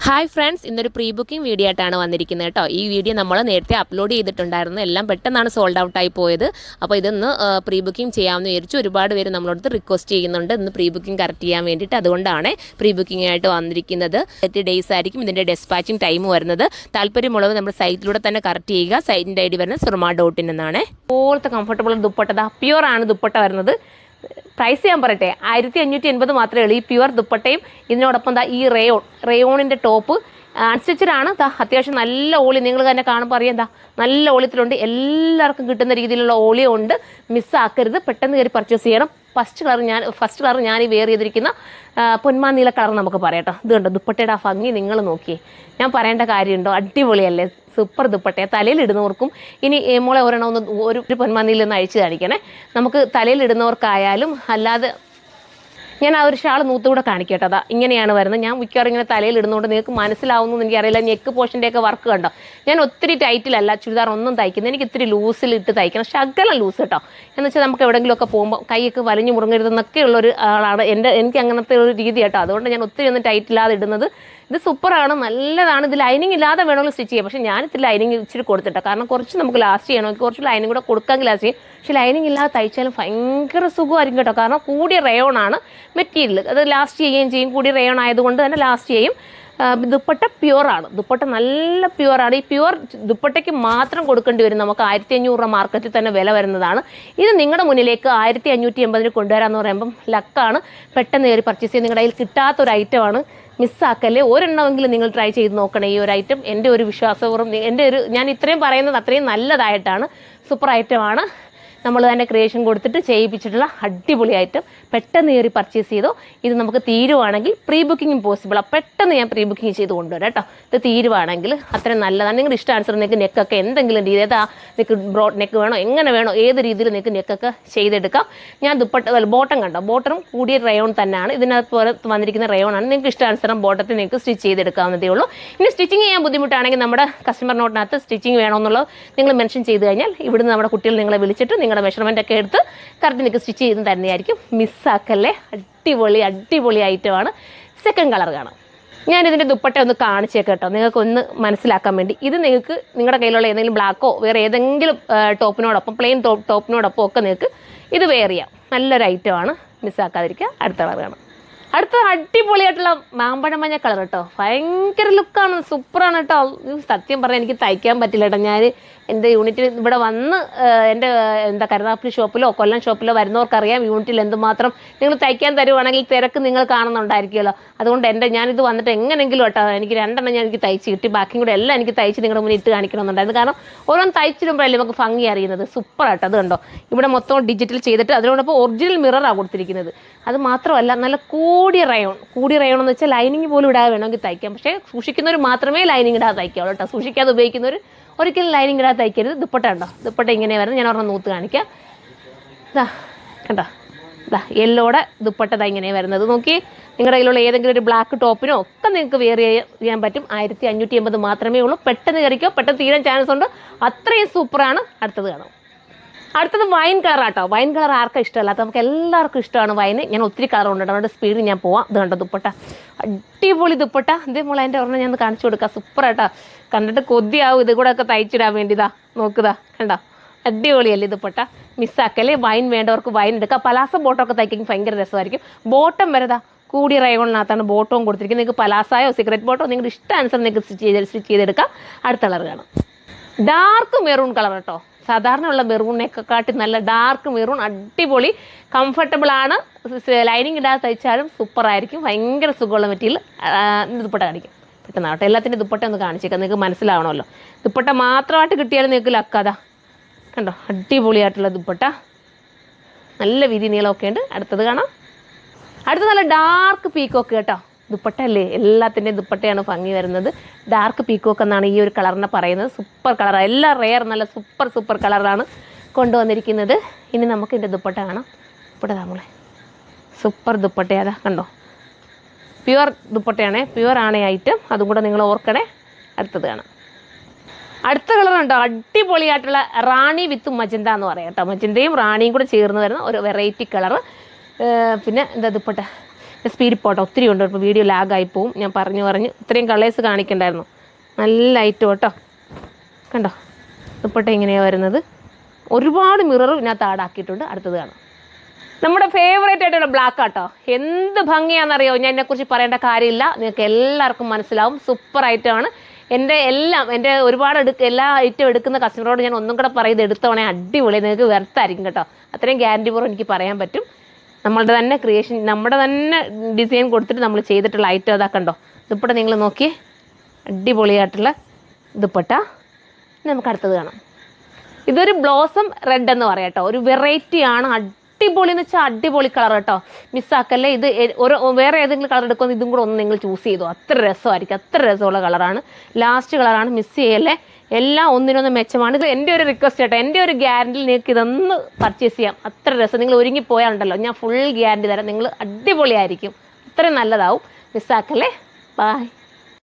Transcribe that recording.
Hi friends, ഇന്നൊരു pre booking video ആയിട്ടാണ് വന്നിരിക്കുന്നത് കേട്ടോ. ഈ വീഡിയോ നമ്മൾ നേരത്തെ അപ്ലോഡ് ചെയ്തിട്ടുണ്ടായിരുന്നു. എല്ലാം പെട്ടെന്നാണ് സോൾഡ് ഔട്ടായി പോയത്. അപ്പോൾ ഇതൊന്ന് പ്രീ ബുക്കിംഗ് ചെയ്യാമെന്ന് വിചാരിച്ചു. ഒരുപാട് പേര് നമ്മളോട് റിക്വസ്റ്റ് ചെയ്യുന്നുണ്ട് ഇന്ന് പ്രീ ബുക്കിംഗ് കറക്റ്റ് ചെയ്യാൻ വേണ്ടിയിട്ട്. അതുകൊണ്ടാണ് പ്രീ ബുക്കിംഗ് ആയിട്ട് വന്നിരിക്കുന്നത്. 30 ഡേയ്സ് ആയിരിക്കും ഇതിൻ്റെ ഡെസ്പാച്ചിങ് ടൈം വരുന്നത്. താല്പര്യമുള്ളവർ നമ്മുടെ സൈറ്റിലൂടെ തന്നെ കറക്റ്റ് ചെയ്യുക. സൈറ്റിൻ്റെ ID വരുന്നത് surma.in എന്നാണ്. പോലത്തെ കംഫർട്ടബിൾ ദുപ്പട്ട, പ്യുവർ ആണ് ദുപ്പട്ട വരുന്നത്. പ്രൈസ് ഞാൻ പറയട്ടെ, 1580 മാത്രമേ ഉള്ളൂ. ഈ പ്യുവർ ദുപ്പട്ടയും ഇതിനോടൊപ്പം ഈ റേയോണിൻ്റെ ടോപ്പ് അൺസ്റ്റിച്ചഡാണ്. അത്യാവശ്യം നല്ല ഓളി, നിങ്ങൾ തന്നെ കാണുമ്പോൾ അറിയാം. നല്ല ഓളിയത്തിലുണ്ട്. എല്ലാവർക്കും കിട്ടുന്ന രീതിയിലുള്ള ഓളിയം ഉണ്ട്. മിസ്സാക്കരുത്, പെട്ടെന്ന് കയറി പർച്ചേസ് ചെയ്യണം. ഫസ്റ്റ് കളർ ഞാൻ ഈ വെയർ ചെയ്തിരിക്കുന്ന പൊന്മാ നീല കളർ നമുക്ക് പറയാം കേട്ടോ. ഇത് കണ്ടോ ദുപ്പട്ടയുടെ ആ ഭംഗി നിങ്ങൾ നോക്കിയേ. ഞാൻ പറയേണ്ട കാര്യമുണ്ടോ? അടിപൊളിയല്ലേ, സൂപ്പർ ദുപ്പട്ടയെ തലയിലിടുന്നവർക്കും. ഇനി മോളെ ഒരു പൊന്മാന്നിയിലൊന്ന് അഴിച്ച് കാണിക്കണേ. നമുക്ക് തലയിലിടുന്നവർക്കായാലും അല്ലാതെ ഞാൻ ആ ഒരു ഷാൾ നൂത്തുകൂടെ കാണിക്കട്ടെ. അതാ ഇങ്ങനെയാണ് വരുന്നത്. ഞാൻ മിക്കവാറും ഇങ്ങനെ തലയിൽ ഇടുന്നതുകൊണ്ട് നിങ്ങൾക്ക് മനസ്സിലാവുന്നു എന്ന് എനിക്കറിയില്ല. നെക്ക് പോർഷൻ്റെയൊക്കെ വർക്ക് കണ്ടോ. ഞാൻ ഒത്തിരി ടൈറ്റിലല്ല ചുരിദാർ ഒന്നും തയ്ക്കുന്നത്. എനിക്ക് ഇത്തിരി ലൂസിലിട്ട് തയ്ക്കണം, ശകലം ലൂസ് കേട്ടോ. എന്ന് വെച്ചാൽ നമുക്ക് എവിടെയെങ്കിലുമൊക്കെ പോകുമ്പോൾ കൈയൊക്കെ വലിഞ്ഞു മുറുങ്ങരുതെന്നൊക്കെ ഉള്ളൊരു ആളാണ് എനിക്ക് അങ്ങനത്തെ ഒരു രീതി കേട്ടോ. അതുകൊണ്ട് ഞാൻ ഒത്തിരി ഒന്നും ടൈറ്റില്ലാതെ ഇടുന്നത്. ഇത് സൂപ്പറാണ്, നല്ലതാണ്. ഇത് ലൈനിങ് ഇല്ലാതെ വേണമെങ്കിൽ സ്റ്റിച്ച് ചെയ്യാം. പക്ഷേ ഞാൻ ഇത്തിരി ലൈനിങ് ഇച്ചിരി കൊടുത്തിട്ടോ. കാരണം കുറച്ച് നമുക്ക് ലാസ്റ്റ് ചെയ്യണം, കുറച്ച് ലൈനിങ് കൂടെ കൊടുക്കാമെങ്കിൽ ലാസ്റ്റ് ചെയ്യും. പക്ഷേ ലൈനിങ് ഇല്ലാതെ തയ്ച്ചാലും ഭയങ്കര സുഖമായിരിക്കും കേട്ടോ. കാരണം കൂടിയ റയോണാണ് മെറ്റീരിയൽ, അത് ലാസ്റ്റ് ചെയ്യുകയും ചെയ്യും. കൂടിയ റയോൺ ആയതുകൊണ്ട് തന്നെ ലാസ്റ്റ് ചെയ്യും. ദുപ്പട്ട പ്യുവറാണ്, ദുപ്പട്ട നല്ല പ്യുവറാണ്. ഈ പ്യുവർ ദുപ്പട്ടയ്ക്ക് മാത്രം കൊടുക്കേണ്ടി വരും നമുക്ക് 1500 രൂപ മാർക്കറ്റിൽ തന്നെ വില വരുന്നതാണ്. ഇത് നിങ്ങളുടെ മുന്നിലേക്ക് 1580 കൊണ്ടുവരാമെന്ന് പറയുമ്പം ലക്കാണ്. പെട്ടെന്ന് കയറി പർച്ചേസ് ചെയ്ത് നിങ്ങളുടെ കയ്യിൽ കിട്ടാത്തൊരു ഐറ്റമാണ്. മിസ്സാക്കല്ലേ. ഒരെണ്ണമെങ്കിലും നിങ്ങൾ ട്രൈ ചെയ്ത് നോക്കണേ ഈ ഒരു ഐറ്റം. എൻ്റെ ഒരു വിശ്വാസപൂർവ്വം ഞാൻ ഇത്രയും പറയുന്നത് അത്രയും നല്ലതായിട്ടാണ്. സൂപ്പർ ഐറ്റമാണ്. നമ്മൾ തന്നെ ക്രിയേഷൻ കൊടുത്തിട്ട് ചെയ്യിപ്പിച്ചിട്ടുള്ള അടിപൊളി ഐറ്റം. പെട്ടെന്ന് കയറി പർച്ചേസ് ചെയ്തോ. ഇത് നമുക്ക് തീരുവാണെങ്കിൽ പ്രീ ബുക്കിംഗും പോസിബിളാണ്. പെട്ടെന്ന് ഞാൻ പ്രീ ബുക്കിംഗ് ചെയ്ത് കൊണ്ടുവരാം കേട്ടോ. ഇത് തീരുവാണെങ്കിൽ അത്രയും നല്ലതാണ്. നിങ്ങളുടെ ഇഷ്ടാനുസരണം നിങ്ങൾക്ക് നെക്കൊക്കെ എന്തെങ്കിലും രീതി, നിങ്ങൾക്ക് ബ്രോഡ് നെക്ക് വേണോ, എങ്ങനെ വേണോ, ഏത് രീതിയിൽ നിങ്ങൾക്ക് നെക്കൊക്കെ ചെയ്തെടുക്കാം. ഞാൻ ബോട്ടം കണ്ടോ, ബോട്ടം കൂടിയ റയോൺ തന്നെയാണ്. ഇതിനകത്ത് വന്നിരിക്കുന്ന റയോണാണ്. നിങ്ങൾക്ക് ഇഷ്ടാനുസരണം ബോട്ടത്തിൽ നിങ്ങൾക്ക് സ്റ്റിച്ച് ചെയ്തെടുക്കാവുന്നതേ ഉള്ളൂ. ഇനി സ്റ്റിച്ചിങ് ചെയ്യാൻ ബുദ്ധിമുട്ടാണെങ്കിൽ നമ്മുടെ കസ്റ്റമർ നോട്ടിനകത്ത് സ്റ്റിച്ചിങ് വേണമെന്നുള്ളത് നിങ്ങൾ മെൻഷൻ ചെയ്ത് കഴിഞ്ഞാൽ ഇവിടുന്ന് നമ്മുടെ കുട്ടികൾ നിങ്ങളെ വിളിച്ചിട്ട് നിങ്ങളുടെ മെഷർമെൻ്റ് ഒക്കെ എടുത്ത് കറക്റ്റ് നിങ്ങൾക്ക് സ്റ്റിച്ച് ചെയ്ത് തന്നെയായിരിക്കും. മിസ്സാക്കല്ലേ. അടിപൊളി ഐറ്റമാണ്. സെക്കൻഡ് കളർ കാണാം. ഞാനിതിൻ്റെ ദുപ്പട്ട ഒന്ന് കാണിച്ചേക്കാം കേട്ടോ, നിങ്ങൾക്കൊന്ന് മനസ്സിലാക്കാൻ വേണ്ടി. ഇത് നിങ്ങൾക്ക് നിങ്ങളുടെ കയ്യിലുള്ള ഏതെങ്കിലും ബ്ലാക്കോ വേറെ ഏതെങ്കിലും ടോപ്പിനോടൊപ്പം പ്ലെയിൻ ടോപ്പിനോടൊപ്പം ഒക്കെ നിങ്ങൾക്ക് ഇത് വെയർ ചെയ്യാം. നല്ലൊരു ഐറ്റമാണ്, മിസ്സാക്കാതിരിക്കുക. അടുത്ത കളർ കാണാം. അടുത്ത അടിപൊളിയായിട്ടുള്ള മാമ്പഴ മഞ്ഞ കളർ കേട്ടോ. ഭയങ്കര ലുക്കാണ്, സൂപ്പറാണ് കേട്ടോ. സത്യം പറഞ്ഞാൽ എനിക്ക് തയ്ക്കാൻ പറ്റില്ല കേട്ടോ. ഞാൻ എൻ്റെ യൂണിറ്റിൽ ഇവിടെ വന്ന് എൻ്റെ കരുനാഗപ്പള്ളി ഷോപ്പിലോ കൊല്ലം ഷോപ്പിലോ വരുന്നവർക്കറിയാം യൂണിറ്റിൽ എന്തുമാത്രം നിങ്ങൾ തയ്ക്കാൻ തരുവാണെങ്കിൽ തിരക്ക് നിങ്ങൾ കാണുന്നുണ്ടായിരിക്കുമല്ലോ. അതുകൊണ്ട് ഞാനിത് വന്നിട്ട് എങ്ങനെയെങ്കിലും കേട്ടോ എനിക്ക് 2 എനിക്ക് തയ്ച്ച് കിട്ടി. ബാക്കിയും കൂടെ എല്ലാം എനിക്ക് തയ്ച്ച് നിങ്ങളുടെ മുന്നിൽ ഇട്ട് കാണിക്കണമെന്നുണ്ടായിരുന്നു. കാരണം ഓരോന്ന് തയ്ച്ചിടുമ്പോഴല്ലേ നമുക്ക് ഭംഗി അറിയുന്നത്. സൂപ്പറായിട്ട് അത് കണ്ടോ. ഇവിടെ മൊത്തം ഡിജിറ്റൽ ചെയ്തിട്ട് അതിനോടൊപ്പം ഒറിജിനൽ മിററാണ് കൊടുത്തിരിക്കുന്നത്. അത് മാത്രമല്ല നല്ല കൂടിയ റയോൺ എന്ന് വെച്ചാൽ ലൈനിങ് പോലും ഇടാതെ വേണമെങ്കിൽ തയ്ക്കാം. പക്ഷേ സൂക്ഷിക്കുന്നവർ മാത്രമേ ലൈനിങ് ഇടാതെ തയ്ക്കാവുള്ളൂ കേട്ടോ. സൂക്ഷിക്കാതെ ഉപയോഗിക്കുന്നവർ ഒരിക്കലും ലൈനിങ് ഇടാതെ തയ്ക്കരുത്. ദുപ്പട്ട ഉണ്ടോ, ദുപ്പട്ട ഇങ്ങനെ വരുന്നത്. ഞാൻ ഒരെണ്ണം നൂത്ത് കാണിക്കാം. കണ്ടോ, യെല്ലോടെ ദുപ്പട്ട ഇങ്ങനെ വരുന്നത്. നോക്കി, നിങ്ങളുടെ കയ്യിലുള്ള ഏതെങ്കിലും ഒരു ബ്ലാക്ക് ടോപ്പിനോ ഒക്കെ നിങ്ങൾക്ക് വെയർ ചെയ്യാൻ പറ്റും. 1580 മാത്രമേ ഉള്ളൂ. പെട്ടെന്ന് കയറിക്കോ, പെട്ടെന്ന് തീരാൻ ചാൻസ് ഉണ്ട്. അത്രയും സൂപ്പറാണ്. അടുത്തത് കാണാം. അടുത്തത് വൈൻ കളറാട്ടോ. വൈൻ കളർ ആർക്കും ഇഷ്ടമല്ലാത്ത നമുക്ക് എല്ലാവർക്കും ഇഷ്ടമാണ് വൈന്. ഞാൻ ഒത്തിരി കളർ ഉണ്ട്, അതുകൊണ്ട് സ്പീഡിൽ ഞാൻ പോവാം. ഇത് കണ്ടോ ദുപ്പട്ട, അടിപൊളി ദുപ്പട്ട. ഇതേപോലെ എൻ്റെ ഒരെണ്ണം ഞാൻ കാണിച്ചു കൊടുക്കാം. സൂപ്പറായിട്ടോ, കണ്ടിട്ട് കൊതിയാവും ഇത് കൂടെ ഒക്കെ തയ്ച്ചിടാൻ വേണ്ടിതാ. നോക്കുതാ, കണ്ടോ, അടിപൊളിയല്ലേ ദുപ്പട്ട. മിസ്സാക്കല്ലേ. വൈൻ വേണ്ടവർക്ക് വൈൻ എടുക്കാം. പലാസ ബോട്ടമൊക്കെ തയ്ക്കും ഭയങ്കര രസമായിരിക്കും. ബോട്ടം വരതാ കൂടിയ റയോണിനകത്താണ് ബോട്ടവും കൊടുത്തിരിക്കുന്നത്. നിങ്ങൾക്ക് പലാസായോ സിഗരറ്റ് ബോട്ടോ നിങ്ങളുടെ ഇഷ്ടാനുസരണം നിങ്ങൾക്ക് സ്റ്റിച്ച് ചെയ്തെടുക്കാം. അടുത്ത കളർ കാണാം. ഡാർക്ക് മെറൂൺ കളർ കേട്ടോ. സാധാരണ ഉള്ള മെറൂണിനെയൊക്കെ കാട്ടി നല്ല ഡാർക്ക് മെറൂൺ. അടിപൊളി, കംഫർട്ടബിളാണ്. ലൈനിങ് ഇടാതെ തയ്ച്ചാലും സൂപ്പറായിരിക്കും. ഭയങ്കര സുഖമുള്ള മെറ്റീരിയൽ. ദുപ്പട്ട കാണിക്കും പെട്ടെന്നാവട്ടെ. എല്ലാത്തിൻ്റെ ദുപ്പട്ട ഒന്ന് കാണിച്ചേക്കാം, നിങ്ങൾക്ക് മനസ്സിലാവണമല്ലോ. ദുപ്പട്ട മാത്രമായിട്ട് കിട്ടിയാലും നിങ്ങൾക്ക് ലക്കാതാ. കണ്ടോ, അടിപൊളിയായിട്ടുള്ള ദുപ്പട്ട, നല്ല വീതി നീളമൊക്കെ ഉണ്ട്. അടുത്തത് കാണാം. അടുത്ത നല്ല ഡാർക്ക് പീക്കോക്ക് കേട്ടോ. ദുപ്പട്ട അല്ലേ, എല്ലാത്തിൻ്റെയും ദുപ്പട്ടയാണ് ഭംഗി വരുന്നത്. ഡാർക്ക് പീക്കോക്ക് എന്നാണ് ഈ ഒരു കളറിനെ പറയുന്നത്. സൂപ്പർ കളറാണ്. എല്ലാം റെയർ നല്ല സൂപ്പർ കളറാണ് കൊണ്ടുവന്നിരിക്കുന്നത്. ഇനി നമുക്ക് ഇതിൻ്റെ ദുപ്പട്ട കാണാം. ദുപ്പട്ട നമ്മളെ സൂപ്പർ ദുപ്പട്ടയാ കണ്ടോ. പ്യുവർ ദുപ്പട്ടയാണേ, പ്യുവർ ആണ് ഐറ്റം. അതും കൂടെ നിങ്ങൾ ഓർക്കണേ. അടുത്തത് കാണാം. അടുത്ത കളർ ഉണ്ടോ, അടിപൊളിയായിട്ടുള്ള റാണി വിത്ത് മജന്ത എന്ന് പറയാം കേട്ടോ. മജന്തയും റാണിയും കൂടെ ചേർന്ന് വരുന്ന ഒരു വെറൈറ്റി കളറ്. പിന്നെ എന്താ ദുപ്പട്ട സ്പീഡിൽ പോട്ടെ, ഒത്തിരി ഉണ്ട്, ഇപ്പോൾ വീഡിയോ ലാഗായി പോവും. ഞാൻ പറഞ്ഞ് ഇത്രയും കളേഴ്സ് കാണിക്കണ്ടായിരുന്നു. നല്ല ഐറ്റം കേട്ടോ, കണ്ടോ ദുപ്പട്ട ഇങ്ങനെയാണ് വരുന്നത്. ഒരുപാട് മിററും ഇതിനകത്ത് ആഡാക്കിയിട്ടുണ്ട്. അടുത്തത് കാണാം. നമ്മുടെ ഫേവറേറ്റ് ആയിട്ടുള്ള ബ്ലാക്ക് ആട്ടോ. എന്ത് ഭംഗിയാണെന്നറിയോ, ഞാൻ ഇതിനെക്കുറിച്ച് പറയേണ്ട കാര്യമില്ല, നിങ്ങൾക്ക് എല്ലാവർക്കും മനസ്സിലാവും. സൂപ്പർ ഐറ്റമാണ്. എൻ്റെ ഒരുപാട് എല്ലാ ഐറ്റം എടുക്കുന്ന കസ്റ്റമറോട് ഞാൻ ഒന്നും കൂടെ പറയുന്നത്, എടുത്തോണേ അടിപൊളി, നിങ്ങൾക്ക് വെർത്തായിരിക്കും കേട്ടോ. അത്രയും ഗ്യാരണ്ടി പൂർവ്വം എനിക്ക് പറയാൻ പറ്റും. നമ്മളുടെ തന്നെ ക്രിയേഷൻ, നമ്മുടെ തന്നെ ഡിസൈൻ കൊടുത്തിട്ട് നമ്മൾ ചെയ്തിട്ടുള്ള ഐറ്റം അതാ കണ്ടോ. ദുപ്പട്ട നിങ്ങൾ നോക്കിയേ, അടിപൊളിയായിട്ടുള്ള ദുപ്പട്ട. നമുക്ക് അടുത്തത് കാണാം. ഇതൊരു ബ്ലോസം റെഡ് എന്ന് പറയാം കേട്ടോ. ഒരു വെറൈറ്റിയാണ്, അടിപൊളി എന്ന് വെച്ചാൽ അടിപൊളി കളർ കേട്ടോ. മിസ്സാക്കല്ലേ. ഇത് വേറെ ഏതെങ്കിലും കളർ എടുക്കുമെന്ന് ഇതും കൂടെ ഒന്ന് നിങ്ങൾ ചൂസ് ചെയ്തു. അത്ര രസമായിരിക്കും, അത്ര രസമുള്ള കളറാണ്. ലാസ്റ്റ് കളറാണ്, മിസ് ചെയ്യല്ലേ. എല്ലാം ഒന്നിനൊന്ന് മെച്ചമാണ്. ഇത് എൻ്റെ ഒരു റിക്വസ്റ്റ് കേട്ടോ, എൻ്റെ ഒരു ഗ്യാരണ്ടിയിൽ നിങ്ങൾക്ക് ഇതൊന്ന് പർച്ചേസ് ചെയ്യാം. അത്ര രസം. നിങ്ങൾ ഒരുങ്ങിപ്പോയാലുണ്ടല്ലോ, ഞാൻ ഫുൾ ഗ്യാരണ്ടി തരാം, നിങ്ങൾ അടിപൊളിയായിരിക്കും, അത്രയും നല്ലതാവും. മിസ്സാക്കല്ലേ. ബൈ.